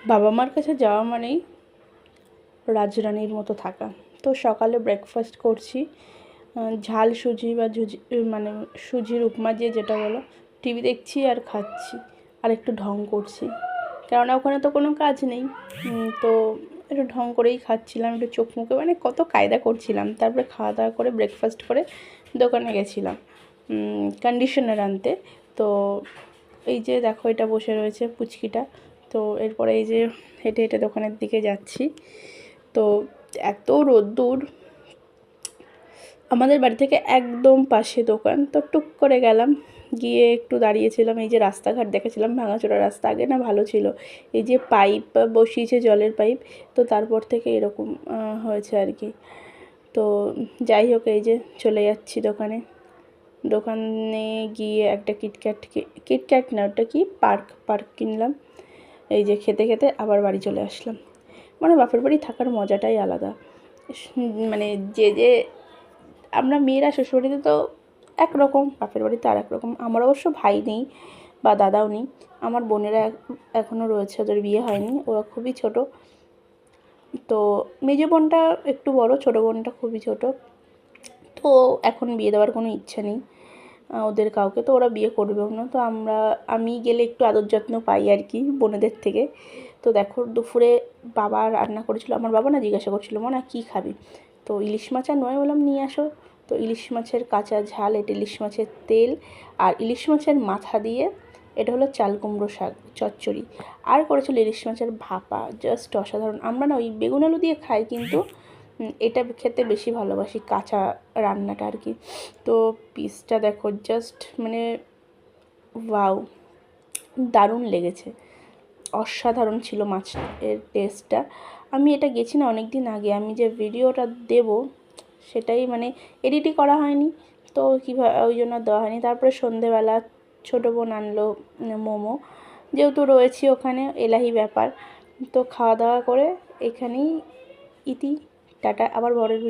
বাবা মার কাছে যাওয়া মানেই রাজরানীর মতো থাকা। তো সকালে ব্রেকফাস্ট করছি ঝাল সুজি বা মানে সুজির উপমা দিয়ে যেটা বলো, টিভি দেখছি আর খাচ্ছি আর একটু ঢং করছি, কেননা ওখানে তো কোনো কাজ নেই। তো একটু ঢং করেই খাচ্ছিলাম, একটু চোখ মুখে মানে কত কায়দা করছিলাম। তারপরে খাওয়া দাওয়া করে ব্রেকফাস্ট করে দোকানে গেছিলাম কন্ডিশনার আনতে। তো এই যে দেখো এটা বসে রয়েছে পুচকিটা। তো এরপরে এই যে হেঁটে হেঁটে দোকানের দিকে যাচ্ছি। তো এত রোদ্দুর, আমাদের বাড়ি থেকে একদম পাশে দোকান। তো টুক করে গেলাম, গিয়ে একটু দাঁড়িয়েছিলাম। এই যে রাস্তাঘাট দেখেছিলাম, ভাঙাচোরা রাস্তা, আগে না ভালো ছিল। এই যে পাইপ বসিয়েছে, জলের পাইপ, তো তারপর থেকে এরকম হয়েছে আর কি। তো যাই হোক, এই যে চলে যাচ্ছি দোকানে গিয়ে একটা কিটক্যাট না, ওটা কি পার্ক কিনলাম। এই যে খেতে খেতে আবার বাড়ি চলে আসলাম। মানে বাপের বাড়ি থাকার মজাটাই আলাদা। মানে যে আমরা মেয়েরা শ্বশুরবাড়িতে তো একরকম, বাপের বাড়িতে আর একরকম। আমার অবশ্য ভাই নেই বা দাদাও নেই, আমার বোনেরা এখনও রয়েছে, ওদের বিয়ে হয়নি, ওরা খুবই ছোট। তো মেজো বোনটা একটু বড়, ছোটো বোনটা খুবই ছোট। তো এখন বিয়ে দেওয়ার কোনো ইচ্ছা নেই ওদের কাউকে, তো ওরা বিয়ে করবেও না। তো আমি গেলে একটু আদর যত্ন পাই আর কি বোনেদের থেকে। তো দেখো দুপুরে বাবা রান্না করেছিল, আমার বাবা না জিজ্ঞাসা করছিলো মা কী খাবি, তো ইলিশ মাছ আর নয়, বললাম নিয়ে আসো। তো ইলিশ মাছের কাঁচা ঝাল, এটা ইলিশ মাছের তেল আর ইলিশ মাছের মাথা দিয়ে এটা হলো চাল কুমড়ো শাক চচ্চড়ি, আর করেছিল ইলিশ মাছের ভাপা, জাস্ট অসাধারণ। আমরা না ওই বেগুন আলু দিয়ে খাই, কিন্তু এটা খেতে বেশি ভালোবাসি, কাঁচা রান্নাটা আর কি। তো পিসটা দেখো জাস্ট মানে ওয়াও, দারুণ লেগেছে, অসাধারণ ছিল মাছের টেস্টটা। আমি এটা গেছি না অনেক দিন আগে, আমি যে ভিডিওটা দেব সেটাই মানে এডিটই করা হয়নি, তো কীভাবে ওই জন্য দেওয়া হয়নি। তারপরে সন্ধেবেলা ছোটো বোন আনলো মোমো, যেহেতু রয়েছি ওখানে, এলাহি ব্যাপার। তো খাওয়া দাওয়া করে এখানেই ইতি, টাটা, আবার পরের ভিডিও।